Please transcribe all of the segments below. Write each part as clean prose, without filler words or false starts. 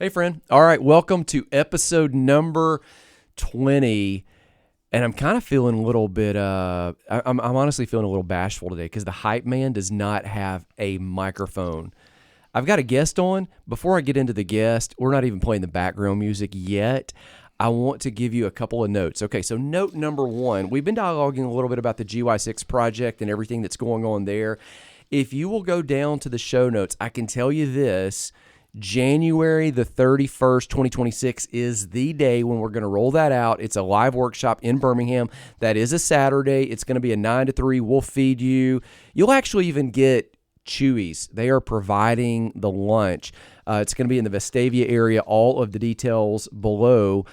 Hey, friend. All right, welcome to episode number 20. And I'm kind of feeling a little bit, I'm honestly feeling a little bashful today because the hype man does not have a microphone. I've got a guest on. Before I get into the guest, we're not even playing the background music yet. I want to give you a couple of notes. Okay, so note number one, we've been dialoguing a little bit about the GY6 project and everything that's going on there. If you will go down to the show notes, I can tell you this. January the 31st, 2026 is the day when we're going to roll that out. It's a live workshop in Birmingham. That is a Saturday. It's going to be a 9 to 3. We'll feed you. You'll actually even get Chewies. They are providing the lunch. It's going to be in the Vestavia area. All of the details below.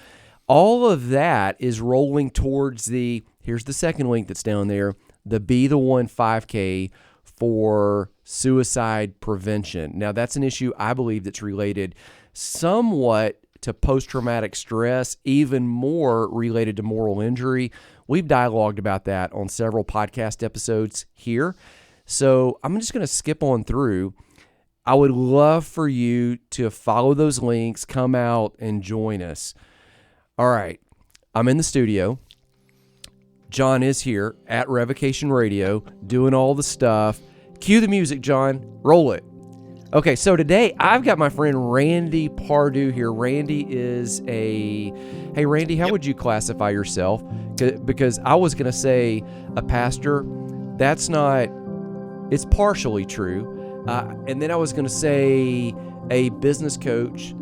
All of that is rolling towards here's the second link that's down there, the Be the One 5K for suicide prevention. Now, that's an issue I believe that's related somewhat to post-traumatic stress, even more related to moral injury. We've dialogued about that on several podcast episodes here. So I'm just going to skip on through. I would love for you to follow those links, come out, and join us. All right, I'm in the studio. John is here at Revocation Radio doing all the stuff. Cue the music, John. Roll it. Okay, so today I've got my friend Randy Pardue here. Randy is hey, Randy, how would you classify yourself? Because I was going to say a pastor. That's not, it's partially true. And then I was going to say a business coach.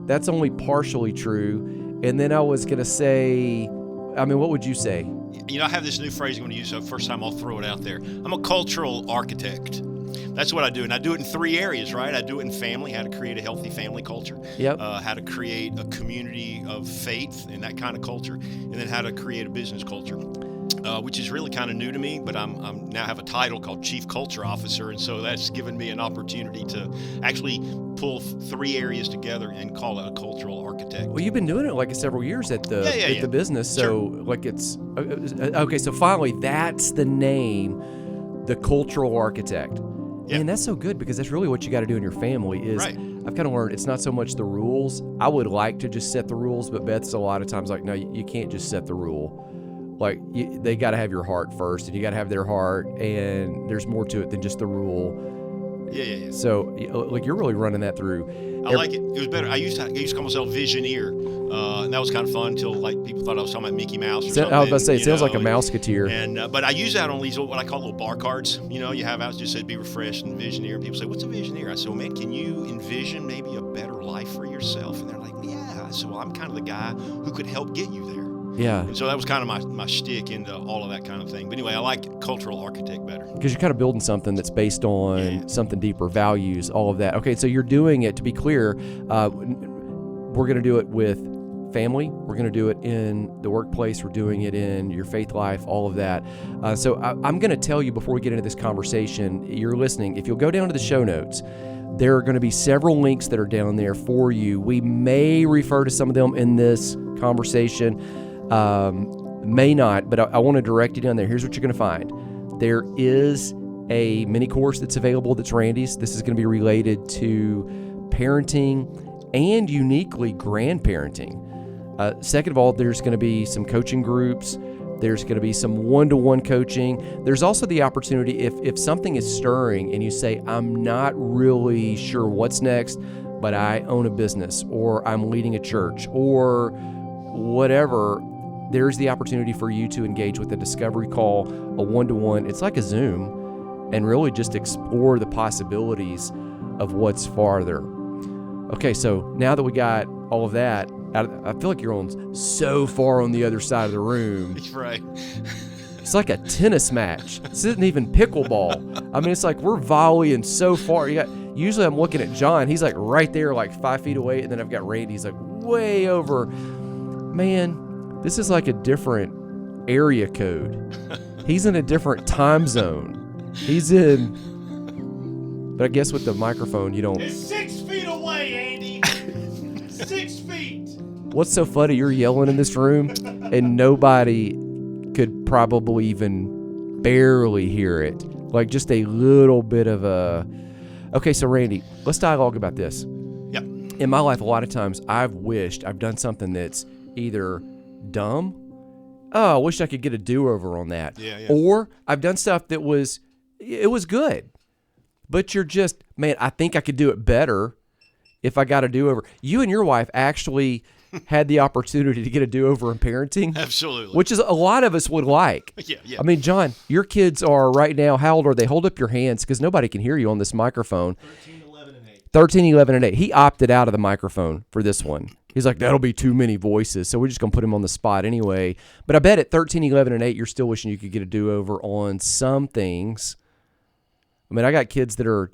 That's only partially true. And then I was going to say, what would you say? You know, I have this new phrase I'm going to use, so first time I'll throw it out there. I'm a cultural architect. That's what I do, and I do it in three areas, right? I do it in family, how to create a healthy family culture, how to create a community of faith and that kind of culture, and then how to create a business culture, which is really kind of new to me, but I'm now have a title called Chief Culture Officer, and so that's given me an opportunity to actually pull three areas together and call it a cultural architect. Well, you've been doing it like several years at the business, so sure. Like it's okay. So finally, that's the name, the cultural architect. Yeah. And that's so good because that's really what you got to do in your family. Is right. I've kind of learned it's not so much the rules. I would like to just set the rules, but Beth's a lot of times like, no, you can't just set the rule. Like they got to have your heart first, and you got to have their heart, and there's more to it than just the rule. Yeah. So, like, you're really running that through. I like it. It was better. I used to call myself Visioneer, and that was kind of fun until like people thought I was talking about Mickey Mouse or something. I was about to say, it sounds like a Mouseketeer. And but I use that on these what I call little bar cards. You know, you have out just said be refreshed and Visioneer. And people say, "What's a Visioneer?" I said, "Well, man, can you envision maybe a better life for yourself?" And they're like, "Yeah." So I'm kind of the guy who could help get you there. Yeah. And so that was kind of my shtick into all of that kind of thing. But anyway, I like cultural architect better. Because you're kind of building something that's based on something deeper, values, all of that. Okay, so you're doing it, to be clear, we're going to do it with family. We're going to do it in the workplace. We're doing it in your faith life, all of that. So I'm going to tell you before we get into this conversation, you're listening, if you'll go down to the show notes, there are going to be several links that are down there for you. We may refer to some of them in this conversation. May not, but I want to direct you down there. Here's what you're going to find. There is a mini course that's available that's Randy's. This is going to be related to parenting and uniquely grandparenting. Second of all, there's going to be some coaching groups. There's going to be some one-to-one coaching. There's also the opportunity if something is stirring and you say, I'm not really sure what's next, but I own a business or I'm leading a church or whatever, there's the opportunity for you to engage with a discovery call, a one-to-one. It's like a Zoom, and really just explore the possibilities of what's farther. Okay, so now that we got all of that, I feel like you're on so far on the other side of the room. That's right. It's like a tennis match. This isn't even pickleball. I mean, it's like we're volleying so far. Usually I'm looking at John. He's like right there, like 5 feet away, and then I've got Randy. He's like way over. Man, this is like a different area code. He's in a different time zone. He's in, but I guess with the microphone, you don't. It's 6 feet away, Andy. 6 feet. What's so funny? You're yelling in this room, and nobody could probably even barely hear it. Like just a little bit of a. Okay, so Randy, let's dialogue about this. Yep. in my life, a lot of times I've wished I've done something that's either dumb. Oh, I wish I could get a do-over on that. Yeah. Or I've done stuff that was good. But you're just, man, I think I could do it better if I got a do-over. You and your wife actually had the opportunity to get a do-over in parenting. Absolutely. Which is a lot of us would like. Yeah. I mean, John, your kids are right now, how old are they? Hold up your hands because nobody can hear you on this microphone. 13, 11, and 8. 13, 11, and 8. He opted out of the microphone for this one. He's like, that'll be too many voices, so we're just going to put him on the spot anyway. But I bet at 13, 11, and 8, you're still wishing you could get a do-over on some things. I mean, I got kids that are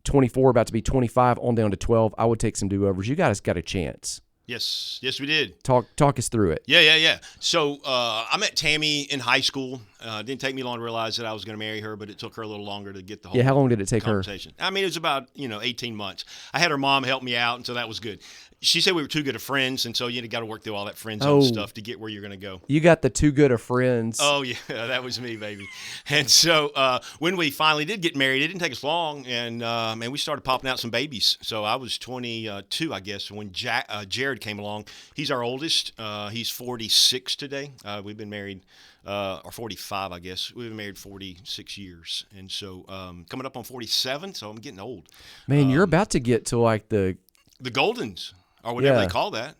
24, about to be 25, on down to 12. I would take some do-overs. You guys got a chance. Yes, we did. Talk us through it. Yeah. So I met Tammy in high school. It didn't take me long to realize that I was going to marry her, but it took her a little longer to get the whole how long did it take conversation. I mean, it was about 18 months. I had her mom help me out, and so that was good. She said we were too good of friends, and so you got to work through all that friend zone stuff to get where you're going to go. You got the too good of friends. Oh, yeah, that was me, baby. And so when we finally did get married, it didn't take us long, and we started popping out some babies. So I was 22, I guess, when Jared came along. He's our oldest. He's 46 today. We've been married, or 45, I guess. We've been married 46 years. And so coming up on 47, so I'm getting old. Man, you're about to get to like the Goldens, or whatever they call that.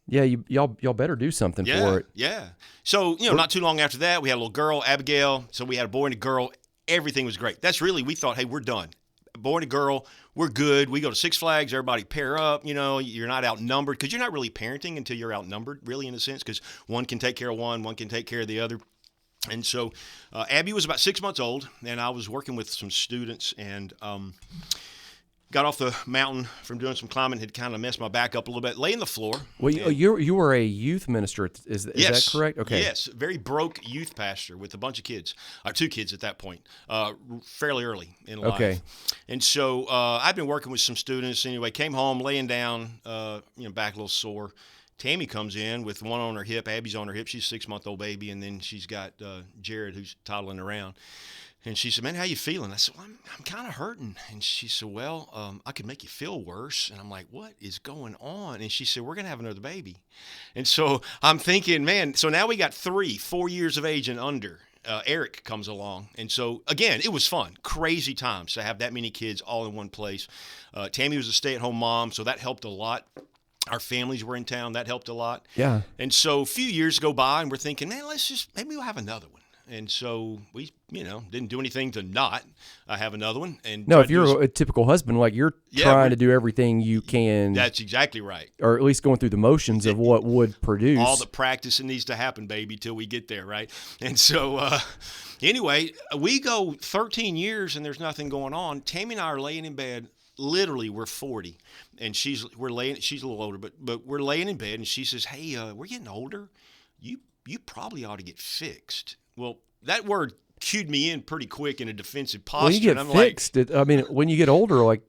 Yeah, y'all better do something for it. Yeah. So, not too long after that, we had a little girl, Abigail. So we had a boy and a girl. Everything was great. That's really, we thought, hey, we're done. Boy and a girl, we're good. We go to Six Flags. Everybody pair up. You're not outnumbered because you're not really parenting until you're outnumbered, really, in a sense, because one can take care of one can take care of the other. And so Abby was about 6 months old, and I was working with some students and got off the mountain from doing some climbing, had kind of messed my back up a little bit, lay in the floor. Well, you were a youth minister, is that correct? Okay. Yes, very broke youth pastor with a bunch of kids, or 2 kids at that point, fairly early in life. Okay. And so I've been working with some students. Anyway, came home, laying down, back a little sore. Tammy comes in with one on her hip. Abby's on her hip. She's a 6-month-old baby, and then she's got Jared who's toddling around. And she said, man, how you feeling? I said, well, I'm kind of hurting. And she said, well, I could make you feel worse. And I'm like, what is going on? And she said, we're going to have another baby. And so I'm thinking, man, so now we got 4 years of age and under. Eric comes along. And so, again, it was fun. Crazy times to have that many kids all in one place. Tammy was a stay-at-home mom, so that helped a lot. Our families were in town. That helped a lot. Yeah. And so a few years go by, and we're thinking, man, maybe we'll have another one. And so we, didn't do anything to not have another one. And no, if you're a typical husband, like you're trying to do everything you can. That's exactly right. Or at least going through the motions of what would produce. All the practice that needs to happen, baby, till we get there, right? And so anyway, we go 13 years and there's nothing going on. Tammy and I are laying in bed. Literally, we're 40, and she's a little older, but we're laying in bed, and she says, hey, we're getting older. You probably ought to get fixed. Well, that word cued me in pretty quick in a defensive posture. Well, you get fixed. When you get older, like...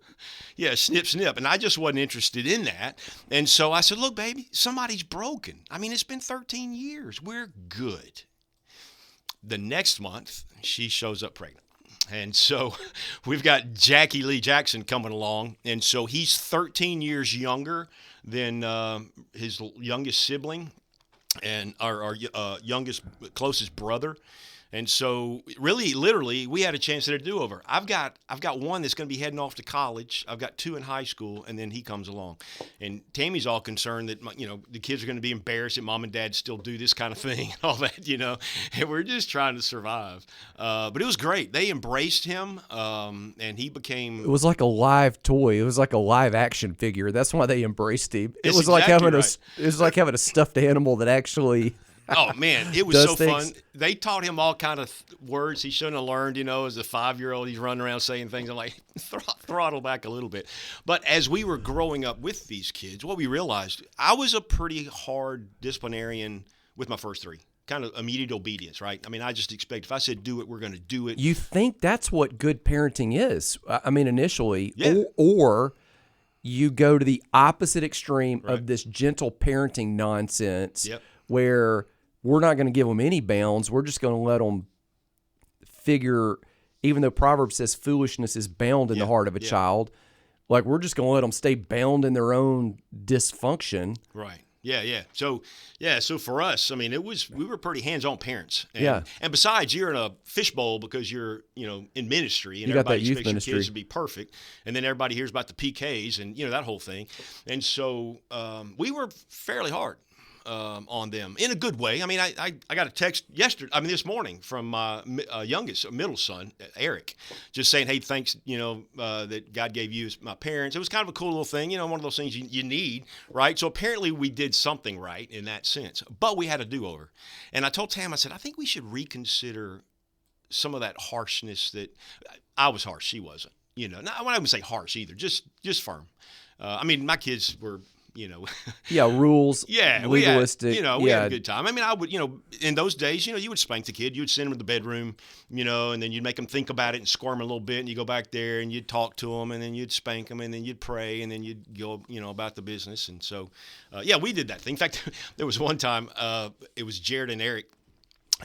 Yeah, snip, snip. And I just wasn't interested in that. And so I said, look, baby, somebody's broken. It's been 13 years. We're good. The next month, she shows up pregnant. And so we've got Jackie Lee Jackson coming along. And so he's 13 years younger than his youngest sibling and our closest brother. And so really, literally, we had a chance at a do-over. I've got one that's going to be heading off to college. I've got 2 in high school, and then he comes along. And Tammy's all concerned that, the kids are going to be embarrassed that mom and dad still do this kind of thing and all that, And we're just trying to survive. But it was great. They embraced him, and he became... It was like a live toy. It was like a live action figure. That's why they embraced him. It was like having a stuffed animal that actually... Oh, man, it was so things. fun. They taught him all kind of words he shouldn't have learned, as a 5-year-old. He's running around saying things. I'm like, throttle back a little bit. But as we were growing up with these kids, what we realized, I was a pretty hard disciplinarian with my first 3. Kind of immediate obedience, right? I just expect if I said do it, we're going to do it. You think that's what good parenting is? Initially. Yeah. Or you go to the opposite extreme of this gentle parenting nonsense where we're not going to give them any bounds. We're just going to let them figure, even though Proverbs says foolishness is bound in the heart of a child, Like, we're just going to let them stay bound in their own dysfunction. Right. Yeah. So for us, I mean, we were pretty hands-on parents. And besides, you're in a fishbowl because you're, in ministry, and you got that everybody youth expects ministry. your kids to be perfect. And then everybody hears about the PKs and, that whole thing. And so we were fairly hard on them in a good way. I mean, I got a text this morning from my middle son, Eric, just saying, hey, thanks, that God gave you as my parents. It was kind of a cool little thing, one of those things you need, right? So apparently we did something right in that sense, but we had a do-over. And I told Tam, I said, I think we should reconsider some of that harshness that I was harsh. She wasn't, Not, I wouldn't say harsh either, just firm. My kids were, rules. Yeah, legalistic. We had a good time. I mean, I would, in those days, you would spank the kid. You would send him to the bedroom, and then you'd make him think about it and squirm a little bit, and you go back there and you'd talk to him, and then you'd spank him, and then you'd pray, and then you'd go, about the business. And so, we did that thing. In fact, there was one time, it was Jared and Eric.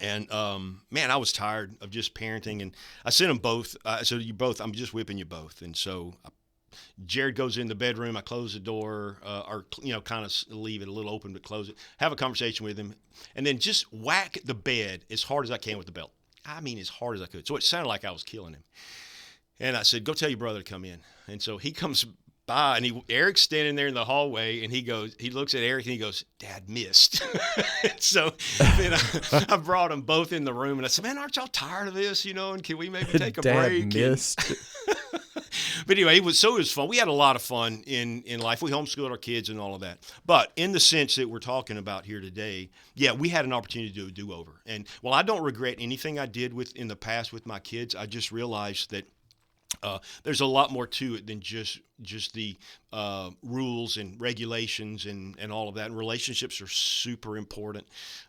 And, I was tired of just parenting, and I sent them both. So I'm just whipping you both. And so Jared goes in the bedroom. I close the door, or kind of leave it a little open, but close it. Have a conversation with him, and then just whack the bed as hard as I can with the belt. I mean, as hard as I could. So it sounded like I was killing him. And I said, "Go tell your brother to come in." And so he comes by, and Eric's standing there in the hallway, and he looks at Eric, and he goes, "Dad missed." So then I brought them both in the room, and I said, "Man, aren't y'all tired of this? And can we maybe take a break?" Dad missed. But anyway, it was fun. We had a lot of fun in life. We homeschooled our kids and all of that. But in the sense that we're talking about here today, we had an opportunity to do a do-over. And while I don't regret anything I did in the past with my kids, I just realized that there's a lot more to it than just the rules and regulations and all of that. And relationships are super important.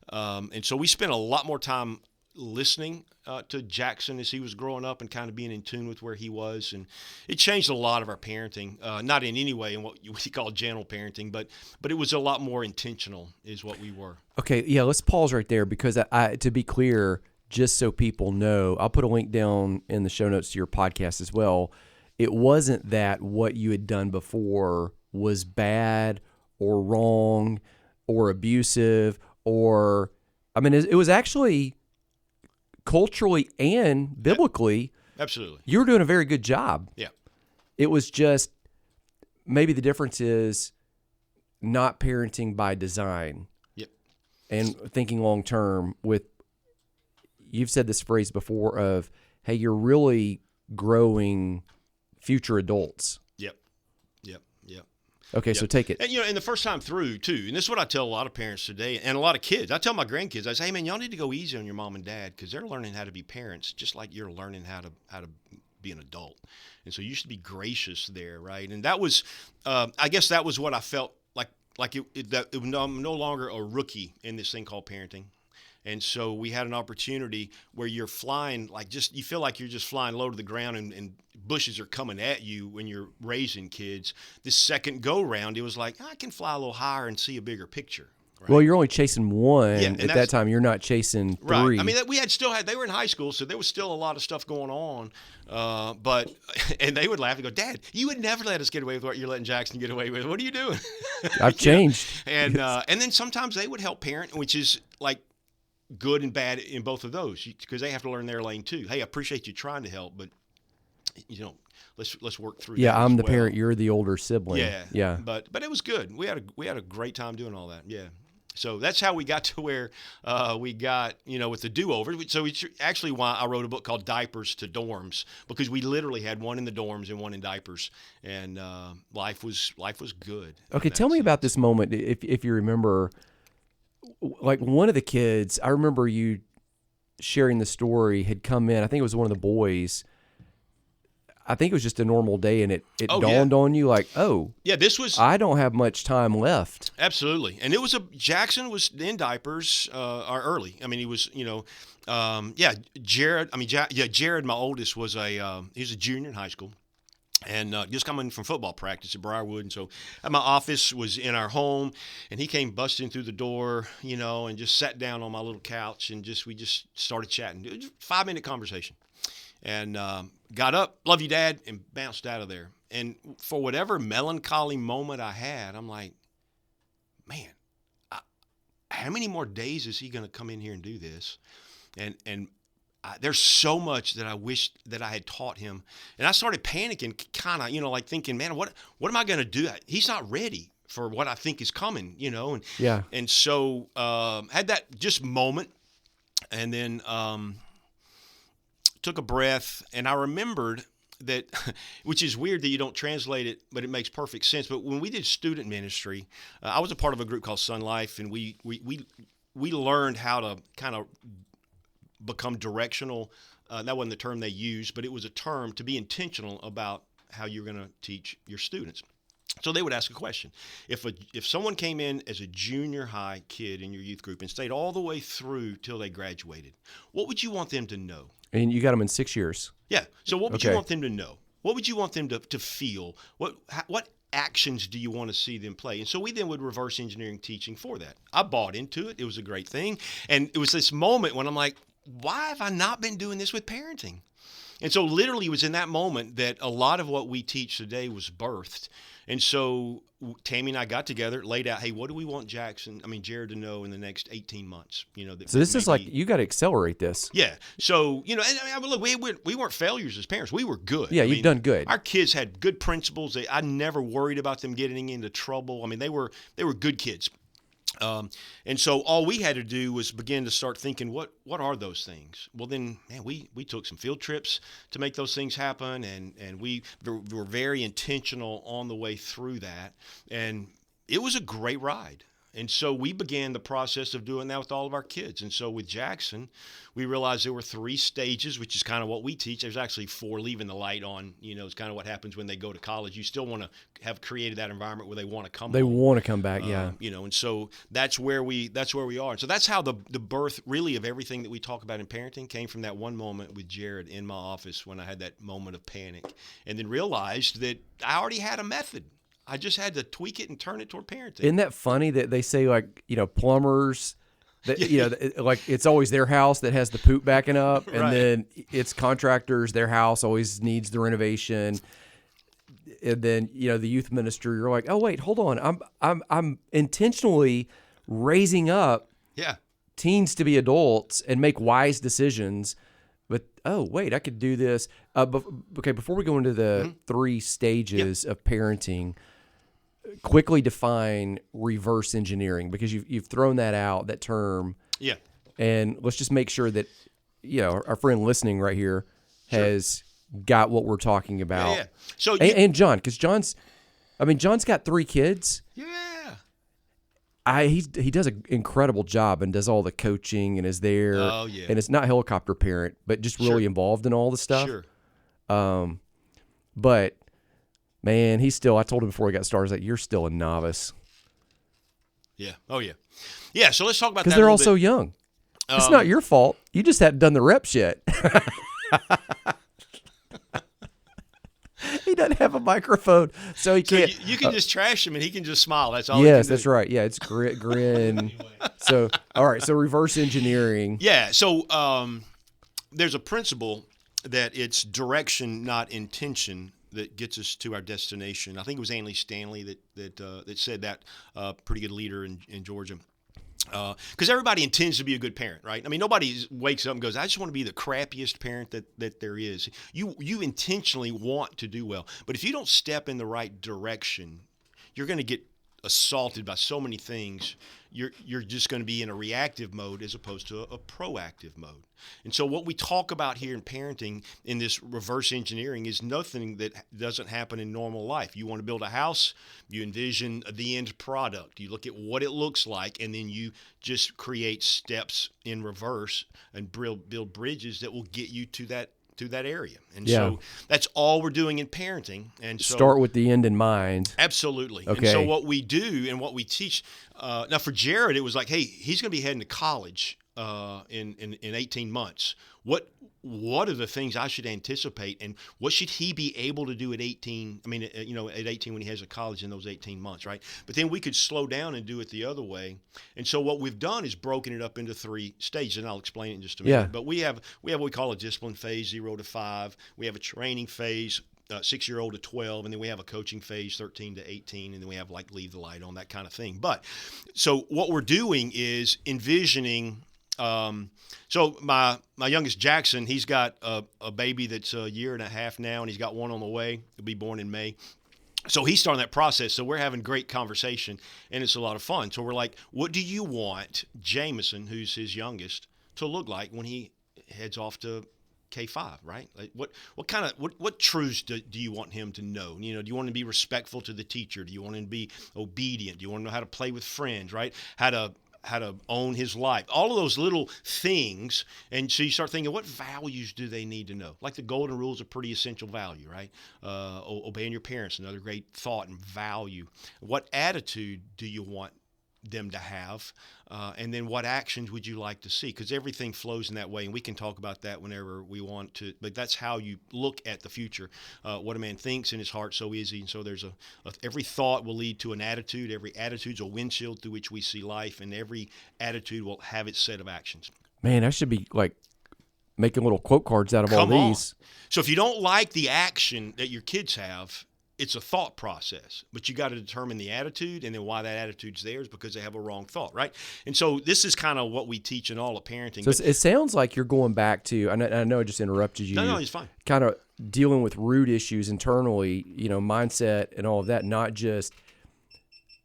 And so we spent a lot more time listening to Jackson as he was growing up and kind of being in tune with where he was. And it changed a lot of our parenting, not in any way in what we call gentle parenting, but it was a lot more intentional is what we were. Okay, yeah, let's pause right there because to be clear, just so people know, I'll put a link down in the show notes to your podcast as well. It wasn't that what you had done before was bad or wrong or abusive it was actually culturally and biblically, absolutely, you were doing a very good job. Yeah. It was just maybe the difference is not parenting by design. Yep. And thinking long term with, you've said this phrase before of, hey, you're really growing future adults. Yep. Okay, so take it. And, and the first time through, too, and this is what I tell a lot of parents today and a lot of kids. I tell my grandkids, I say, hey, man, y'all need to go easy on your mom and dad because they're learning how to be parents just like you're learning how to be an adult. And so you should be gracious there, right? And that was, I guess that was what I felt like I'm no longer a rookie in this thing called parenting. And so we had an opportunity where you're flying, you feel like you're just flying low to the ground and bushes are coming at you when you're raising kids. This second go round, it was like, I can fly a little higher and see a bigger picture. Right? Well, you're only chasing one. At that time, you're not chasing three. Right. I mean, they were in high school, so there was still a lot of stuff going on. And they would laugh and go, Dad, you would never let us get away with what you're letting Jackson get away with. What are you doing? I've changed. And then sometimes they would help parent, which is like, good and bad in both of those because they have to learn their lane too. Hey, I appreciate you trying to help, but let's work through. Yeah, I'm the parent. You're the older sibling. Yeah. But it was good. We had a great time doing all that. Yeah. So that's how we got to where we got, with the do-over. So it's actually why I wrote a book called Diapers to Dorms because we literally had one in the dorms and one in diapers, and life was good. Okay, tell me about this moment if you remember. Like one of the kids, I remember you sharing the story, had come in. I think it was one of the boys. I think it was just a normal day, and it dawned on you like, I don't have much time left. Absolutely. And Jackson was in diapers early. I mean, he was, Jared. Jared, my oldest, was he was a junior in high school. And just coming from football practice at Briarwood. And so my office was in our home, and he came busting through the door, and just sat down on my little couch, and we just started chatting. It was a 5-minute conversation. And got up, love you, Dad, and bounced out of there. And for whatever melancholy moment I had, I'm like, man, how many more days is he going to come in here and do this? And there's so much that I wish that I had taught him. And I started panicking, kind of, like thinking, man, what am I going to do? He's not ready for what I think is coming, And yeah. And so had that just moment, and then took a breath, and I remembered that, which is weird that you don't translate it, but it makes perfect sense. But when we did student ministry, I was a part of a group called Sun Life, and we learned how to kind of become directional. That wasn't the term they used, but it was a term to be intentional about how you're going to teach your students. So they would ask a question. If someone came in as a junior high kid in your youth group and stayed all the way through till they graduated, what would you want them to know? And you got them in 6 years. Yeah. So what would you want them to know? What would you want them to feel? What actions do you want to see them play? And so we then would reverse engineering teaching for that. I bought into it. It was a great thing. And it was this moment when I'm like, why have I not been doing this with parenting? And so literally it was in that moment that a lot of what we teach today was birthed. And so Tammy and I got together, laid out, hey, what do we want Jared to know in the next 18 months? So this is like, you got to accelerate this. Yeah. So, look, we weren't failures as parents. We were good. Yeah, you've done good. Our kids had good principles. I never worried about them getting into trouble. They were good kids. And so all we had to do was begin to start thinking, what are those things? Well, then, man, we took some field trips to make those things happen, and we were very intentional on the way through that, and it was a great ride. And so we began the process of doing that with all of our kids. And so with Jackson, we realized there were 3 stages, which is kind of what we teach. There's actually 4, leaving the light on. It's kind of what happens when they go to college. You still want to have created that environment where they want to come. They want to come back, yeah. And so that's where we are. And so that's how the birth really of everything that we talk about in parenting came from that one moment with Jared in my office when I had that moment of panic, and then realized that I already had a method. I just had to tweak it and turn it toward parenting. Isn't that funny that they say, like, plumbers, that, like it's always their house that has the poop backing up, and right. Then it's contractors, their house always needs the renovation. And then, the youth ministry, you're like, oh, wait, hold on. I'm intentionally raising up teens to be adults and make wise decisions. But, oh, wait, I could do this. Okay, before we go into the 3 stages of parenting, quickly define reverse engineering, because you've thrown that out, that term. Yeah. And let's just make sure that, our friend listening right here has got what we're talking about. Yeah. So and John, because John's got 3 kids. Yeah. He does an incredible job and does all the coaching and is there. Oh, yeah. And it's not helicopter parent, but just really involved in all the stuff. Sure. But man, I told him before we got started, like, you're still a novice. Yeah. Oh, yeah. Yeah. So let's talk about that. Because they're all so young. It's not your fault. You just hadn't done the reps yet. He doesn't have a microphone, so he can't. You can just trash him and he can just smile. That's all. Yes, that's right. Yeah, it's grin. So, all right. So reverse engineering. Yeah. So there's a principle that it's direction, not intention, that gets us to our destination. I think it was Andy Stanley that said that. Pretty good leader in Georgia. Because everybody intends to be a good parent, right? Nobody wakes up and goes, I just want to be the crappiest parent that there is. You intentionally want to do well. But if you don't step in the right direction, you're going to get assaulted by so many things. You're just going to be in a reactive mode as opposed to a proactive mode. And so what we talk about here in parenting in this reverse engineering is nothing that doesn't happen in normal life. You want to build a house, you envision the end product. You look at what it looks like, and then you just create steps in reverse and build bridges that will get you to that area. And so that's all we're doing in parenting. And so start with the end in mind. Absolutely. Okay. And so what we do and what we teach, now for Jared, it was like, hey, he's going to be heading to college in 18 months. What are the things I should anticipate, and what should he be able to do at 18? At 18 when he has a college in those 18 months, right? But then we could slow down and do it the other way. And so what we've done is broken it up into 3 stages, and I'll explain it in just a minute. Yeah. But we have what we call a discipline phase, 0 to 5. We have a training phase, 6-year-old to 12, and then we have a coaching phase, 13 to 18, and then we have like leave the light on, that kind of thing. But so what we're doing is envisioning. So my youngest Jackson, he's got a baby that's a year and a half now, and he's got one on the way. He'll be born in May. So he's starting that process. So we're having great conversation, and it's a lot of fun. So we're like, what do you want Jameson, who's his youngest, to look like when he heads off to K-5, right? Like what truths do you want him to know? Do you want him to be respectful to the teacher? Do you want him to be obedient? Do you want to know how to play with friends, right? How to own his life, all of those little things. And so you start thinking, what values do they need to know? Like the golden rule is a pretty essential value, right? Obeying your parents, another great thought and value. What attitude do you want them to have? And then what actions would you like to see? Because everything flows in that way, and we can talk about that whenever we want to, but that's how you look at the future. What a man thinks in his heart, so is he. And so there's every thought will lead to an attitude. Every attitude's a windshield through which we see life, and every attitude will have its set of actions. Man, I should be like making little quote cards out of all these. So if you don't like the action that your kids have, it's a thought process, but you got to determine the attitude, and then why that attitude's there is because they have a wrong thought, right? And so this is kind of what we teach in all of parenting. So it sounds like you're going back to, I know I just interrupted you. No, it's fine. Kind of dealing with root issues internally, mindset and all of that, not just,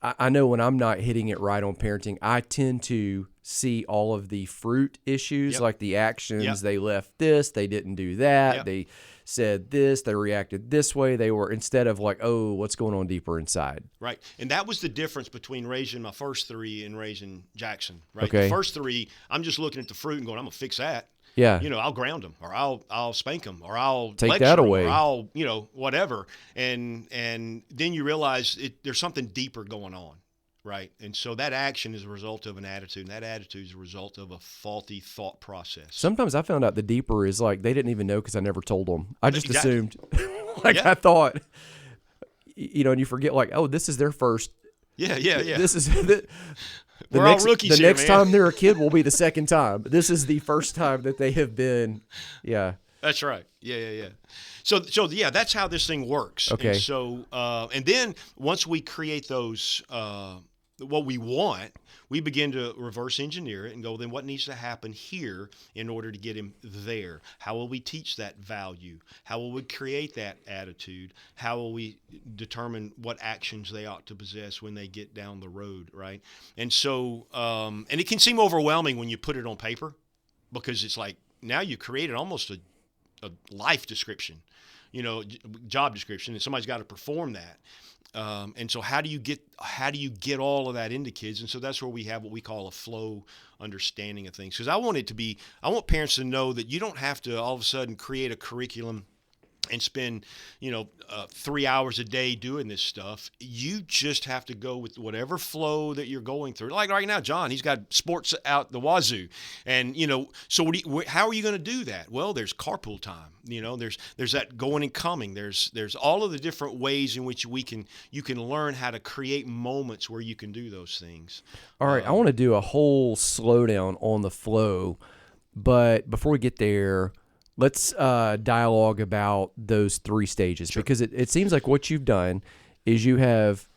I know when I'm not hitting it right on parenting, I tend to see all of the fruit issues, like the actions, they left this, they didn't do that, they said this, they reacted this way, they were, instead of like, oh, what's going on deeper inside. Right. And that was the difference between raising my first three and raising Jackson, right? Okay. The first three, I'm just looking at the fruit and going, I'm going to fix that. Yeah. I'll ground them, or I'll spank them, or I'll take lecture that them, away, or I'll, whatever. And then you realize there's something deeper going on. Right. And so that action is a result of an attitude, and that attitude is a result of a faulty thought process. Sometimes I found out the deeper is like they didn't even know because I never told them. I just assumed. I thought, and you forget like, oh, this is their first. Yeah. This is We're all rookies the here, next man. time they're a kid will be the second time. This is the first time that they have been. Yeah. That's right. Yeah. So that's how this thing works. Okay. And so, and then once we create those, what we want, we begin to reverse engineer it and go, then what needs to happen here in order to get him there? How will we teach that value? How will we create that attitude? How will we determine what actions they ought to possess when they get down the road, right? And so, and it can seem overwhelming when you put it on paper, because it's like now you created almost a life description, job description, and somebody's got to perform that. And so how do you get all of that into kids? And so that's where we have what we call a flow understanding of things. Because I want parents to know that you don't have to all of a sudden create a curriculum and spend, 3 hours a day doing this stuff. You just have to go with whatever flow that you're going through. Like right now, John, he's got sports out the wazoo. And, so how are you going to do that? Well, there's carpool time. There's that going and coming. There's all of the different ways in which you can learn how to create moments where you can do those things. All right. I want to do a whole slowdown on the flow. But before we get there, let's dialogue about those three stages, because it seems like what you've done is you have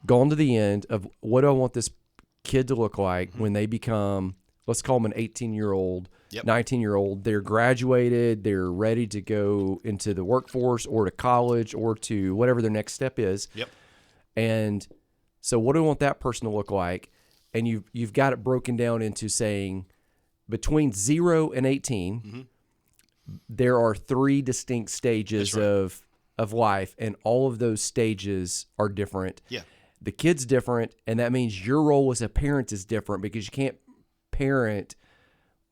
gone to the end of what do I want this kid to look like when they become, let's call them an 18-year-old, 19-year-old. They're graduated. They're ready to go into the workforce or to college or to whatever their next step is. Yep. And so what do I want that person to look like? And you've got it broken down into saying between 0 and 18, there are three distinct stages of life, and all of those stages are different. Yeah. The kid's different, and that means your role as a parent is different, because you can't parent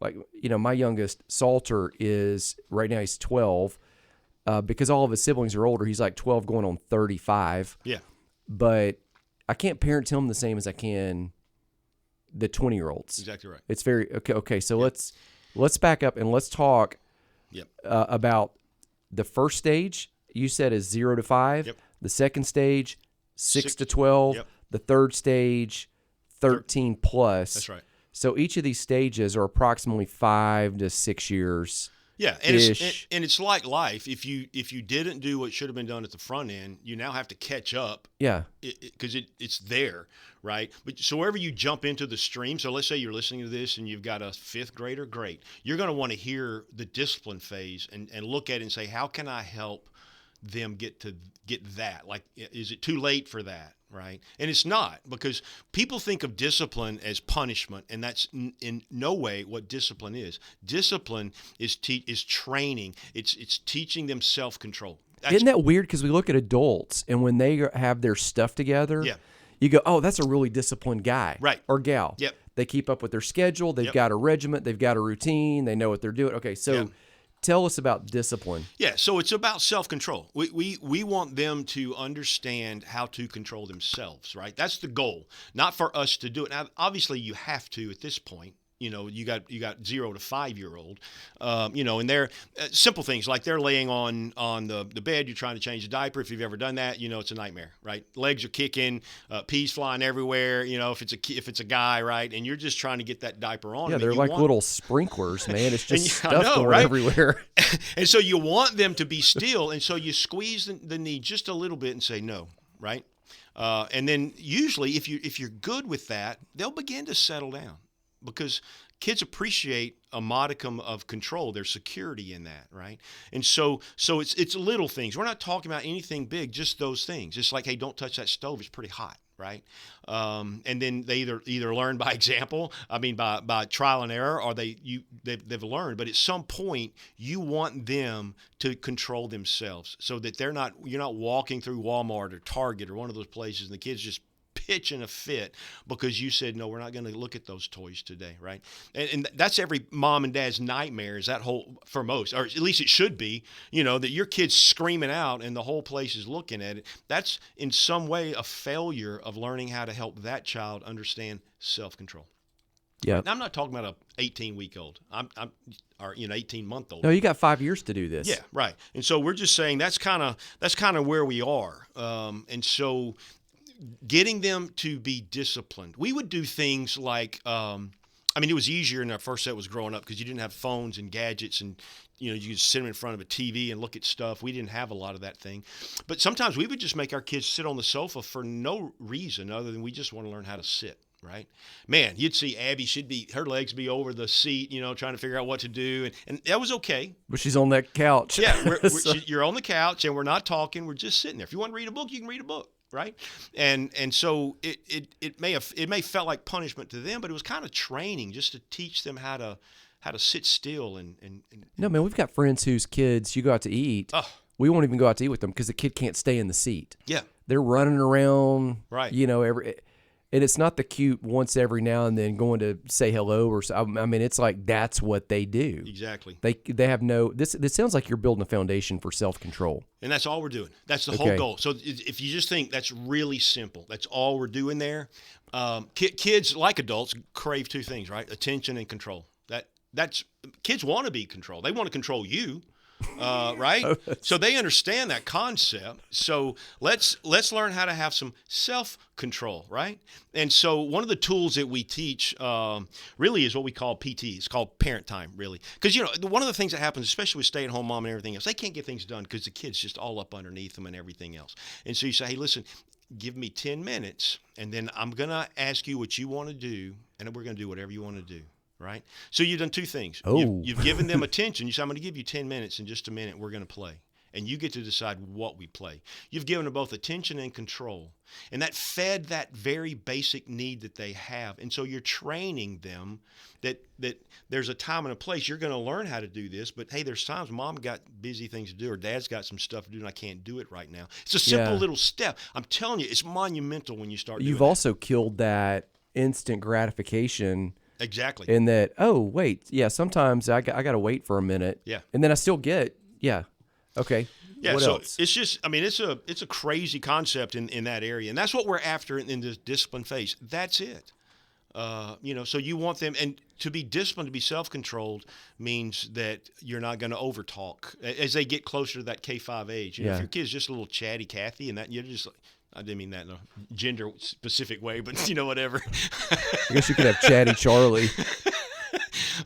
like, my youngest, Salter, is right now he's 12. Because all of his siblings are older, he's like 12 going on 35. Yeah. But I can't parent him the same as I can the 20-year-olds. Exactly right. It's very okay. So let's back up and let's talk about the first stage. You said is 0 to 5. Yep. The second stage, 6 to 12. Yep. The third stage, 13 plus. That's right. So each of these stages are approximately 5 to 6 years. Yeah, and it's like life. If you didn't do what should have been done at the front end, you now have to catch up. Yeah, because it's there, right? But so wherever you jump into the stream, so let's say you're listening to this and you've got a fifth grader, great. You're going to want to hear the discipline phase and look at it and say, how can I help them get that? Like, is it too late for that? Right. And it's not, because people think of discipline as punishment, and that's in no way what discipline is. Discipline is training. It's teaching them self-control. Isn't that weird? Because we look at adults, and when they have their stuff together, yeah, you go, oh, that's a really disciplined guy, right, or gal. Yep. They keep up with their schedule. They've got a regiment. They've got a routine. They know what they're doing. Okay, so. Yep. Tell us about discipline. Yeah, so it's about self-control. We want them to understand how to control themselves, right? That's the goal, not for us to do it. Now, obviously, you have to at this point. You know, you got 0 to 5-year-old, and they're simple things like they're laying on the bed. You're trying to change a diaper. If you've ever done that, it's a nightmare, right? Legs are kicking, peas flying everywhere. If it's a guy, right, and you're just trying to get that diaper on. Yeah, they're like little sprinklers, man. It's just stuff going right? everywhere. And so you want them to be still, and so you squeeze the knee just a little bit and say no, right? And then usually, if you're good with that, they'll begin to settle down. Because kids appreciate a modicum of control, their security in that, right? And so it's little things. We're not talking about anything big, just those things. It's like, hey, don't touch that stove; it's pretty hot, right? And then they either learn by example, by trial and error, or they've learned. But at some point, you want them to control themselves, so that you're not walking through Walmart or Target or one of those places, and the kids just pitching a fit because you said, no, we're not going to look at those toys today, right? And that's every mom and dad's nightmare, is that whole, for most, or at least it should be, that your kid's screaming out and the whole place is looking at it. That's in some way a failure of learning how to help that child understand self-control. Yeah. Now, I'm not talking about a 18-week-old. Or 18-month-old. No, you got 5 years to do this. Yeah, right. And so we're just saying that's kind of where we are. And so getting them to be disciplined. We would do things like, it was easier in our first set was growing up because you didn't have phones and gadgets and, you could sit them in front of a TV and look at stuff. We didn't have a lot of that thing. But sometimes we would just make our kids sit on the sofa for no reason other than we just want to learn how to sit. Right, man, you'd see Abby, her legs be over the seat, trying to figure out what to do. And that was okay. But she's on that couch. Yeah, you're on the couch and we're not talking. We're just sitting there. If you want to read a book, you can read a book. Right. And so it may felt like punishment to them, but it was kind of training just to teach them how to sit still and No, man, we've got friends whose kids, you go out to eat. Oh. We won't even go out to eat with them because the kid can't stay in the seat. Yeah. They're running around. Right. And it's not the cute once every now and then going to say hello or so. It's like that's what they do. Exactly. They have no. This sounds like you're building a foundation for self-control. And that's all we're doing. That's the whole goal. So if you just think that's really simple, that's all we're doing there. Kids, like adults, crave two things, right? Attention and control. That's kids want to be controlled. They want to control you. Right? So they understand that concept. So let's learn how to have some self-control, right? And so one of the tools that we teach really is what we call PT. It's called parent time, really. Because, one of the things that happens, especially with stay-at-home mom and everything else, they can't get things done because the kid's just all up underneath them and everything else. And so you say, hey, listen, give me 10 minutes, and then I'm going to ask you what you want to do, and then we're going to do whatever you want to do. Right? So you've done two things. Oh. You've given them attention. You say, I'm going to give you 10 minutes. In just a minute, we're going to play. And you get to decide what we play. You've given them both attention and control. And that fed that very basic need that they have. And so you're training them that there's a time and a place. You're going to learn how to do this. But, hey, there's times mom got busy things to do or dad's got some stuff to do and I can't do it right now. It's a simple little step. I'm telling you, it's monumental when you start doing it. You've also killed that instant gratification. Exactly. In that, sometimes I got to wait for a minute. Yeah. And then I still get, okay. Yeah, what so else? it's just, it's a crazy concept in that area. And that's what we're after in this discipline phase. That's it. So you want them, and to be disciplined, to be self-controlled means that you're not going to overtalk as they get closer to that K-5 age. If your kid's just a little chatty Cathy and that, you're just like, I didn't mean that in a gender-specific way, but whatever. I guess you could have Chatty Charlie.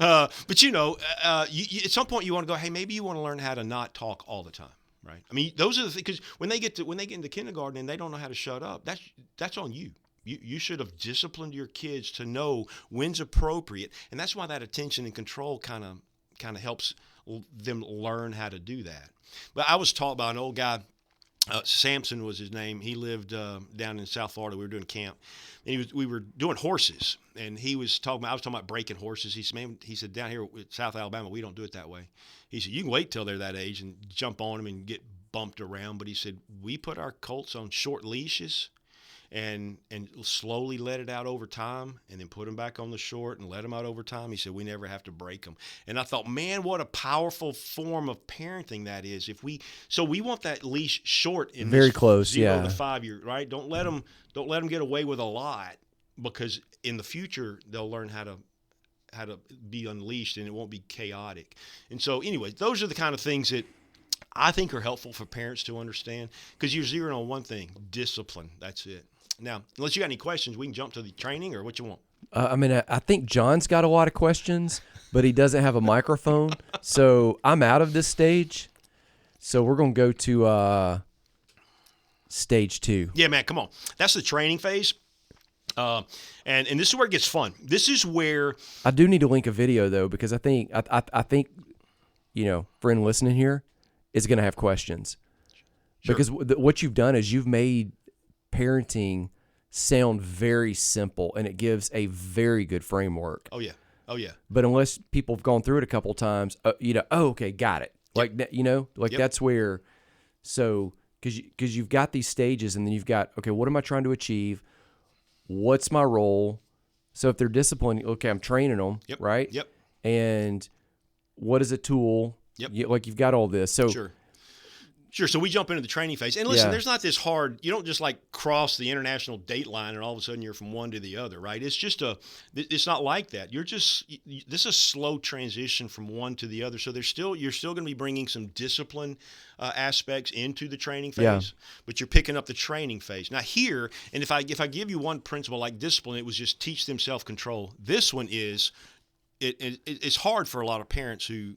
But at some point you want to go, hey, maybe you want to learn how to not talk all the time, right? I mean, those are the things, because when they get into kindergarten and they don't know how to shut up, that's on you. You should have disciplined your kids to know when's appropriate, and that's why that attention and control kind of helps them learn how to do that. But I was taught by an old guy. Samson was his name. He lived down in South Florida. We were doing camp, and we were doing horses, and I was talking about breaking horses. He said, down here in South Alabama, we don't do it that way. He said, you can wait till they're that age and jump on them and get bumped around. But he said, we put our colts on short leashes and slowly let it out over time, and then put them back on the short and let them out over time. He said, we never have to break them. And I thought, man, what a powerful form of parenting that is. So we want that leash short in very this close, 0 to 5 year, right? Don't let them get away with a lot, because in the future they'll learn how to be unleashed, and it won't be chaotic. And so anyway, those are the kind of things that I think are helpful for parents to understand, because you're zeroing on one thing: discipline. That's it. Now, unless you got any questions, we can jump to the training, or what you want. I think John's got a lot of questions, but he doesn't have a microphone. So I'm out of this stage. So we're going to go to stage 2. Yeah, man, come on. That's the training phase. And this is where it gets fun. This is where I do need to link a video, though, because I think friend listening here is going to have questions. Sure. Because what you've done is you've made parenting sound very simple, and it gives a very good framework. Oh yeah. But unless people have gone through it a couple times, okay, got it. Yep. That's where. So because you've got these stages, and then you've got, okay, what am I trying to achieve? What's my role? So if they're disciplined, okay, I'm training them, yep. right? Yep. And what is a tool? Yep. You've got all this. So Sure. So we jump into the training phase. And listen, there's not this hard, you don't just cross the international date line and all of a sudden you're from one to the other, right? It's it's not like that. This is a slow transition from one to the other. So you're still going to be bringing some discipline aspects into the training phase, but you're picking up the training phase. Now here, and if I give you one principle like discipline, it was just teach them self-control. This one is, it's hard for a lot of parents who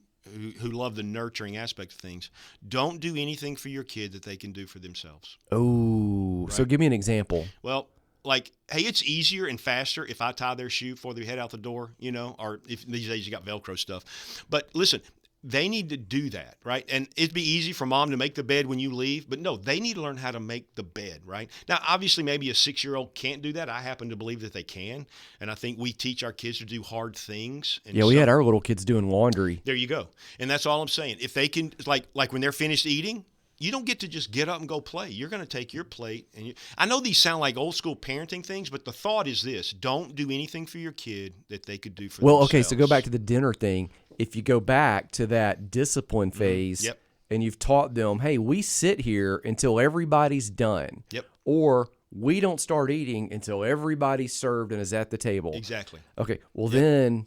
love the nurturing aspect of things. Don't do anything for your kid that they can do for themselves. Oh, right? So give me an example. Well, hey, it's easier and faster if I tie their shoe before they head out the door, or if these days you got Velcro stuff. But listen, they need to do that, right? And it'd be easy for mom to make the bed when you leave, but no, they need to learn how to make the bed, right? Now, obviously, maybe a 6-year-old can't do that. I happen to believe that they can, and I think we teach our kids to do hard things. And we had our little kids doing laundry. There you go. And that's all I'm saying. If they can, like when they're finished eating, you don't get to just get up and go play. You're going to take your plate. I know these sound like old school parenting things, but the thought is this: don't do anything for your kid that they could do for themselves. Okay, so go back to the dinner thing. If you go back to that discipline phase, and you've taught them, hey, we sit here until everybody's done. Yep. Or we don't start eating until everybody's served and is at the table. Exactly. Okay, well then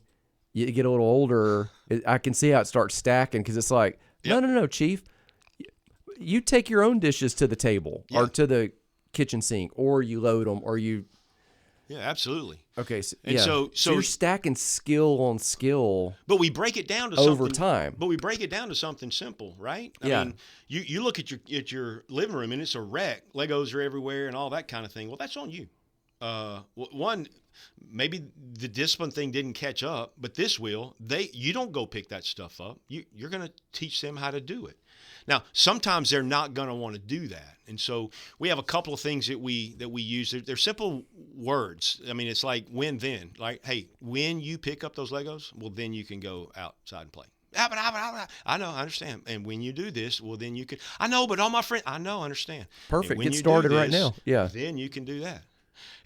you get a little older. I can see how it starts stacking, because it's like, no, Chief. You take your own dishes to the table or to the kitchen sink, or you load them, or you. Yeah, absolutely. Okay, so you're stacking skill on skill. But we break it down to over time. But we break it down to something simple, right? I mean, you look at your living room and it's a wreck. Legos are everywhere and all that kind of thing. Well, that's on you. One, maybe the discipline thing didn't catch up, but this will. You don't go pick that stuff up. You're going to teach them how to do it. Now, sometimes they're not going to want to do that. And so we have a couple of things that we use. They're simple words. I mean, it's like when, then. Like, hey, when you pick up those Legos, well, then you can go outside and play. I know, I understand. And when you do this, well, then you can. I know, but all my friends, I know, I understand. Perfect. Get started right now. Yeah. Then you can do that.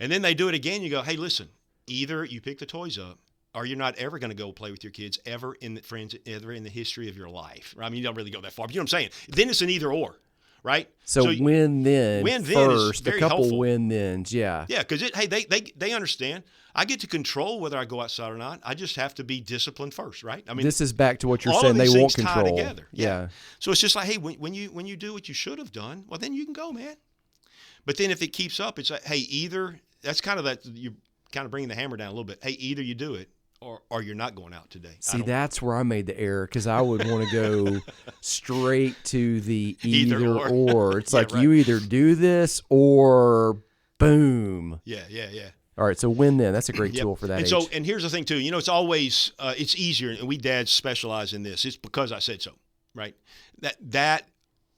And then they do it again. You go, hey, listen, either you pick the toys up, or you're not ever going to go play with your kids ever in the history of your life. I mean, you don't really go that far, but you know what I'm saying? Then it's an either or, right? So when then first, a couple helpful. When thens, yeah. Yeah, because they understand. I get to control whether I go outside or not. I just have to be disciplined first, right? I mean, this is back to what you're all saying. of these they want things control. tie together. Yeah. So it's just like, hey, when you do what you should have done, well, then you can go, man. But then if it keeps up, it's like, hey, either that's kind of that you're kind of bringing the hammer down a little bit. Hey, either you do it, or you're not going out today. See, that's where I made the error, because I would want to go straight to the either or. It's like, right. You either do this or boom. Yeah. All right, so win then. That's a great tool for that and age. So, and here's the thing too. It's always it's easier, and we dads specialize in this. It's because I said so, right? That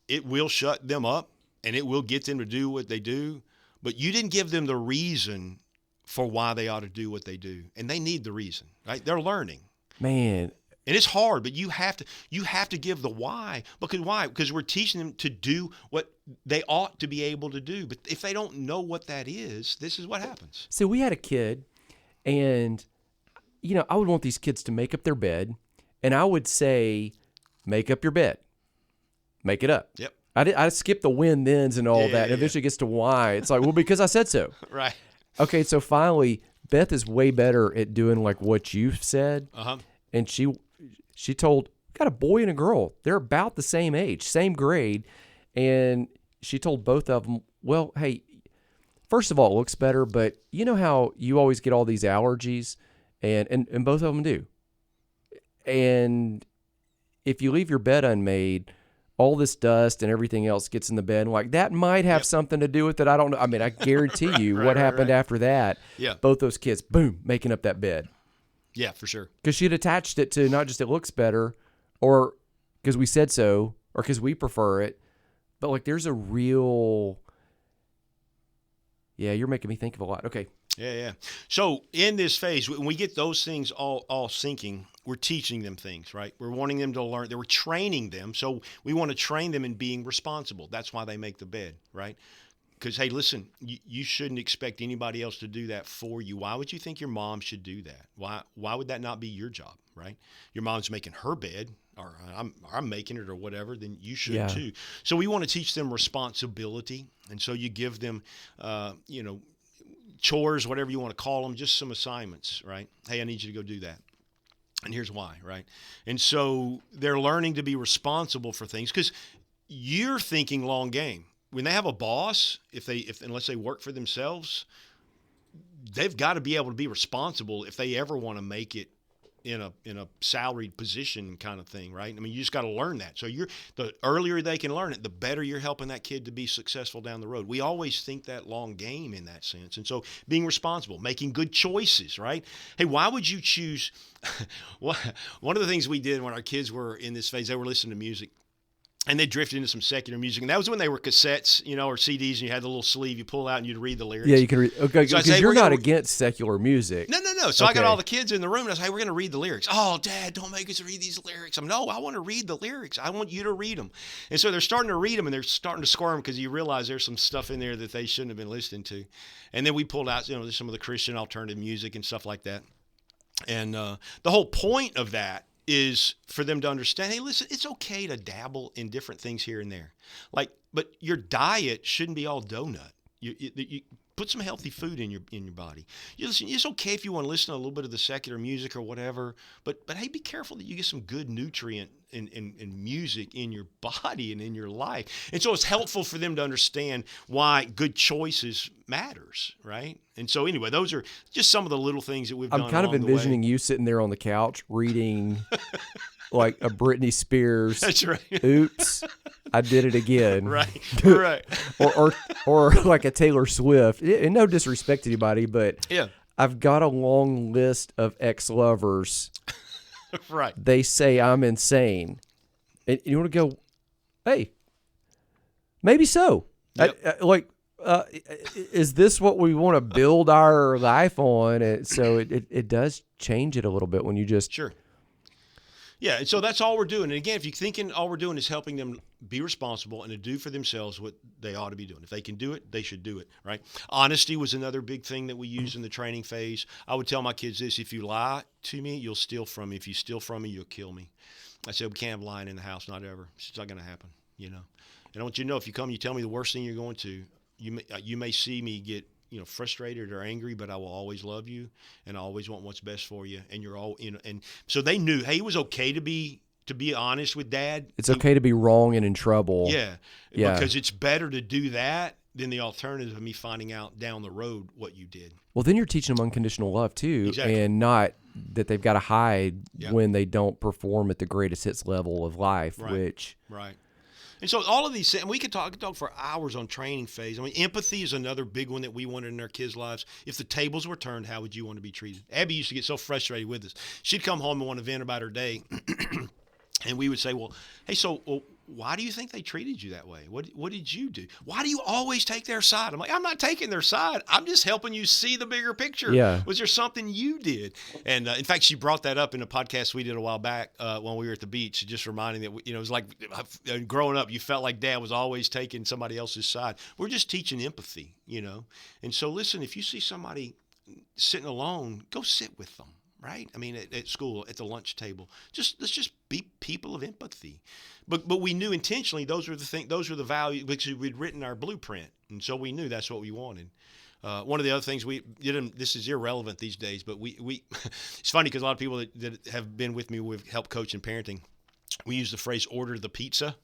it will shut them up, and it will get them to do what they do. But you didn't give them the reason for why they ought to do what they do, and they need the reason, right? They're learning, man, and it's hard, but you have to give the why. Because we're teaching them to do what they ought to be able to do. But if they don't know what that is, this is what happens. So we had a kid, and I would want these kids to make up their bed, and I would say, make up your bed, make it up. Yep. I skip the when thens and all that, and eventually gets to why. It's like, well, because I said so. Right. Okay, so finally, Beth is way better at doing like what you've said. Uh-huh. And she told, got a boy and a girl. They're about the same age, same grade. And she told both of them, well, hey, first of all, it looks better, but you know how you always get all these allergies? And both of them do. And if you leave your bed unmade, all this dust and everything else gets in the bed. Like, that might have something to do with it. I don't know. I mean, I guarantee you what happened after that. Yeah. Both those kids, boom, making up that bed. Yeah, for sure. Because she'd attached it to not just it looks better, or because we said so, or because we prefer it, but like there's a real, you're making me think of a lot. Okay. Yeah. So in this phase, when we get those things all syncing, we're teaching them things, right? We're wanting them to learn. We're training them. So we want to train them in being responsible. That's why they make the bed, right? Because, hey, listen, you shouldn't expect anybody else to do that for you. Why would you think your mom should do that? Why would that not be your job, right? Your mom's making her bed, or I'm making it, or whatever, then you should too. So we want to teach them responsibility. And so you give them, chores, whatever you want to call them, just some assignments, right? Hey, I need you to go do that. And here's why, right? And so they're learning to be responsible for things, because you're thinking long game. When they have a boss, unless they work for themselves, they've got to be able to be responsible if they ever want to make it in a salaried position kind of thing, right? I mean, you just got to learn that. So the earlier they can learn it, the better you're helping that kid to be successful down the road. We always think that long game in that sense. And so being responsible, making good choices, right? Hey, why would you choose? One of the things we did when our kids were in this phase, they were listening to music. And they drifted into some secular music. And that was when they were cassettes, or CDs, and you had the little sleeve you pull out and you'd read the lyrics. Yeah, you can read. Okay, because you're not against secular music. No. So I got all the kids in the room, and I said, hey, we're going to read the lyrics. Oh, Dad, don't make us read these lyrics. No, I want to read the lyrics. I want you to read them. And so they're starting to read them, and they're starting to squirm because you realize there's some stuff in there that they shouldn't have been listening to. And then we pulled out, some of the Christian alternative music and stuff like that. And the whole point of that is for them to understand, hey, listen, it's okay to dabble in different things here and there. But your diet shouldn't be all donut. You put some healthy food in your body. Listen, it's okay if you want to listen to a little bit of the secular music or whatever, but hey, be careful that you get some good nutrient in music in your body and in your life. And so it's helpful for them to understand why good choices matters, right? And so anyway, those are just some of the little things that we've done. I'm kind of envisioning you sitting there on the couch reading like a Britney Spears. That's right. Oops, I did it again. Right. or like a Taylor Swift. And no disrespect to anybody, but yeah, I've got a long list of ex-lovers. Right. They say I'm insane. And you want to go, hey, maybe so. Yep. Is this what we want to build our life on? And so it does change it a little bit when you just... Sure. Yeah, and so that's all we're doing. And again, if you're thinking all we're doing is helping them be responsible and to do for themselves what they ought to be doing. If they can do it, they should do it, right? Honesty was another big thing that we used in the training phase. I would tell my kids this: if you lie to me, you'll steal from me. If you steal from me, you'll kill me. I said, we can't have lying in the house, not ever. It's not going to happen, And I want you to know, if you come, you tell me the worst thing you're going to, you may see me get frustrated or angry, but I will always love you, and I always want what's best for you. And you're all, and so they knew, hey, it was okay to be honest with Dad. It's okay to be wrong and in trouble. Yeah. Because it's better to do that than the alternative of me finding out down the road what you did. Well, then you're teaching them unconditional love too, Exactly. and not that they've got to hide Yep. when they don't perform at the greatest hits level of life, Right. which Right. And so all of these, and we could talk for hours on training phase. I mean, empathy is another big one that we wanted in our kids' lives. If the tables were turned, how would you want to be treated? Abby used to get so frustrated with us. She'd come home and want to vent about her day, and we would say, well, hey, why do you think they treated you that way? What did you do? Why do you always take their side? I'm like, I'm not taking their side. I'm just helping you see the bigger picture. Yeah. Was there something you did? And in fact, she brought that up in a podcast we did a while back when we were at the beach, just reminding that, it was like growing up, you felt like Dad was always taking somebody else's side. We're just teaching empathy, And so listen, if you see somebody sitting alone, go sit with them. Right? I mean, at school, at the lunch table, let's just be people of empathy. But we knew intentionally those were the values because we'd written our blueprint, and so we knew that's what we wanted. One of the other things we did, this is irrelevant these days, but we it's funny because a lot of people that have been with me with help coach and parenting, we use the phrase "order the pizza."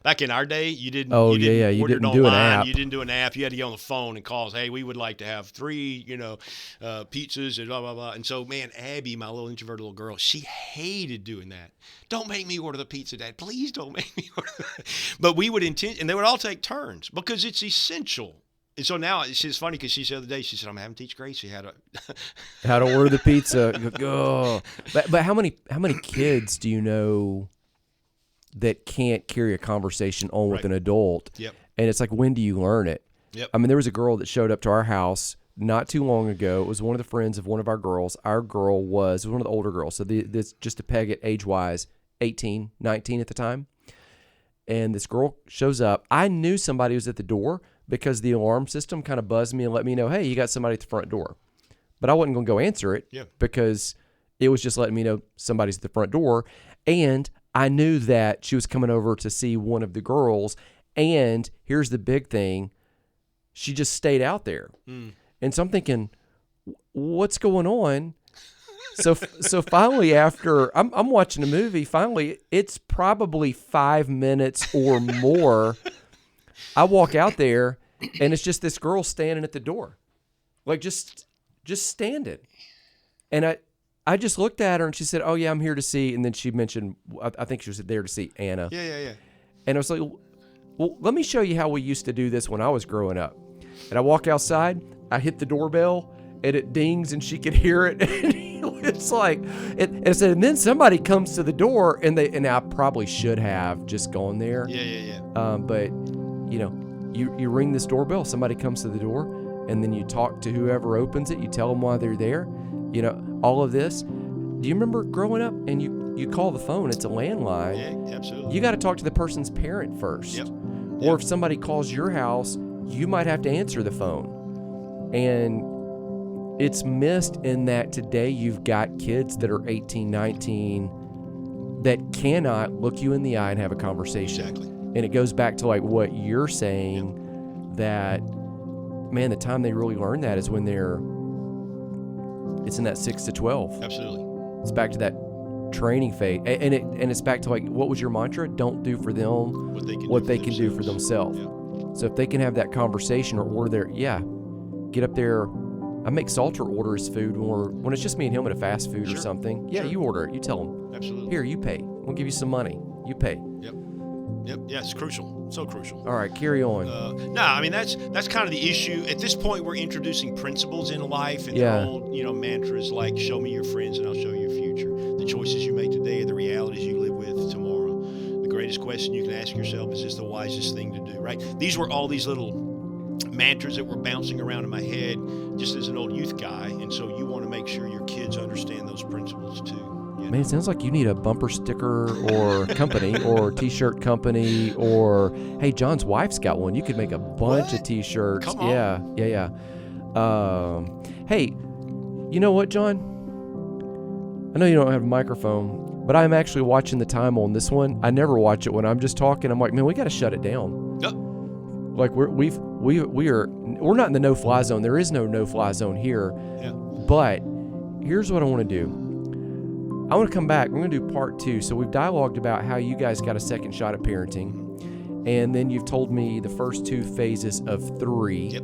Back in our day, you didn't. Oh, you didn't you order didn't it do an online. app. You didn't do an app. You had to get on the phone and call. Hey, we would like to have 3, pizzas and blah blah blah. And so, man, Abby, my little introverted little girl, she hated doing that. Don't make me order the pizza, Dad. Please don't make me order that. But we would and they would all take turns because it's essential. And so now it's funny because she said the other day, she said, I'm having to teach Gracie how to order the pizza. Oh. But how many kids do you know that can't carry a conversation on with Right. an adult? Yep. And it's like, when do you learn it? Yep. I mean, there was a girl that showed up to our house not too long ago. It was one of the friends of one of our girls. Our girl was one of the older girls. So this just to peg it age-wise, 18, 19 at the time. And this girl shows up. I knew somebody was at the door because the alarm system kind of buzzed me and let me know, hey, you got somebody at the front door. But I wasn't going to go answer it because it was just letting me know somebody's at the front door. And I knew that she was coming over to see one of the girls. And here's the big thing. She just stayed out there. And so I'm thinking, what's going on? So finally, after I'm watching a movie, finally, it's probably 5 minutes or more. I walk out there, and it's just this girl standing at the door, like just standing. And I just looked at her, and she said, "Oh yeah, I'm here to see." And then she mentioned, I think she was there to see Anna. Yeah. And I was like, "Well, let me show you how we used to do this when I was growing up." And I walk outside, I hit the doorbell, and it dings, and she could hear it. And it's like, and then somebody comes to the door, and I probably should have just gone there. Yeah. But you ring this doorbell, somebody comes to the door, and then you talk to whoever opens it. You tell them why they're there. All of this. Do you remember growing up and you call the phone? It's a landline. Yeah, absolutely. You got to talk to the person's parent first. Yep. Or if somebody calls your house, you might have to answer the phone. And it's missed in that today you've got kids that are 18, 19 that cannot look you in the eye and have a conversation. Exactly. And it goes back to like what you're saying, that, man, the time they really learn that is when it's in that 6 to 12. Absolutely. It's back to that training phase. And it's back to like, what was your mantra? Don't do for them what they can do for themselves. Yeah. So if they can have that conversation or order get up there. I make Salter order his food when it's just me and him at a fast food or something. Yeah, Sure. You order it. You tell him. Absolutely. Here, you pay. We'll give you some money. You pay. Yep. Yeah, it's crucial. So crucial. All right, carry on. No, I mean that's kind of the issue. At this point, we're introducing principles in life and the old, mantras like "Show me your friends and I'll show you your future." The choices you make today are the realities you live with tomorrow. The greatest question you can ask yourself is this the wisest thing to do? Right? These were all these little mantras that were bouncing around in my head just as an old youth guy, and so you want to make sure your kids understand those principles too. Man, it sounds like you need a bumper sticker or company or t-shirt company, or hey, John's wife's got one. You could make a bunch of t-shirts. Come on. Yeah. Hey, you know what, John? I know you don't have a microphone, but I'm actually watching the time on this one. I never watch it when I'm just talking. I'm like, man, we got to shut it down. Yep. Like we're not in the no-fly zone. There is no no-fly zone here. Yeah. But here's what I want to do. I want to come back. We're going to do part 2. So we've dialogued about how you guys got a second shot at parenting. And then you've told me the first 2 phases of 3. Yep.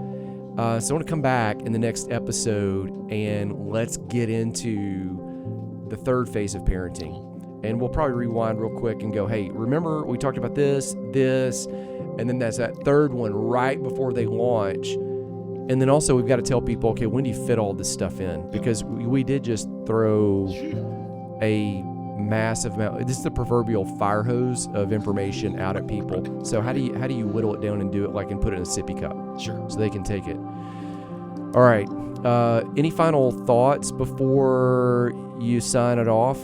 So I want to come back in the next episode and let's get into the 3rd phase of parenting. And we'll probably rewind real quick and go, hey, remember we talked about this, and then that's that 3rd one right before they launch. And then also we've got to tell people, okay, when do you fit all this stuff in? Because we did just throw a massive amount. This is the proverbial fire hose of information out at people. So how do you whittle it down and do it and put it in a sippy cup? Sure. So they can take it. All right. Any final thoughts before you sign it off?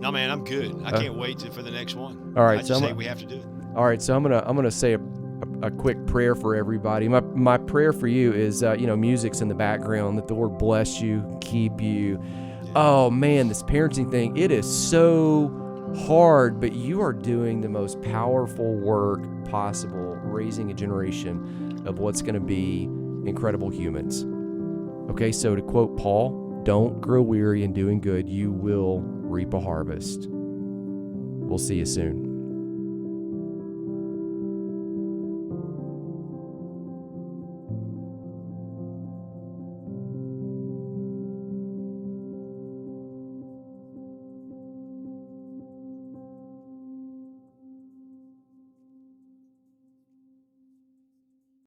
No, man, I'm good. I can't wait for the next one. All right. I just say we have to do it. All right. So I'm gonna say a quick prayer for everybody. My prayer for you is music's in the background, that the Lord bless you, keep you. Oh man, this parenting thing, it is so hard, but you are doing the most powerful work possible, raising a generation of what's going to be incredible humans. Okay, so to quote Paul, don't grow weary in doing good, you will reap a harvest. We'll see you soon.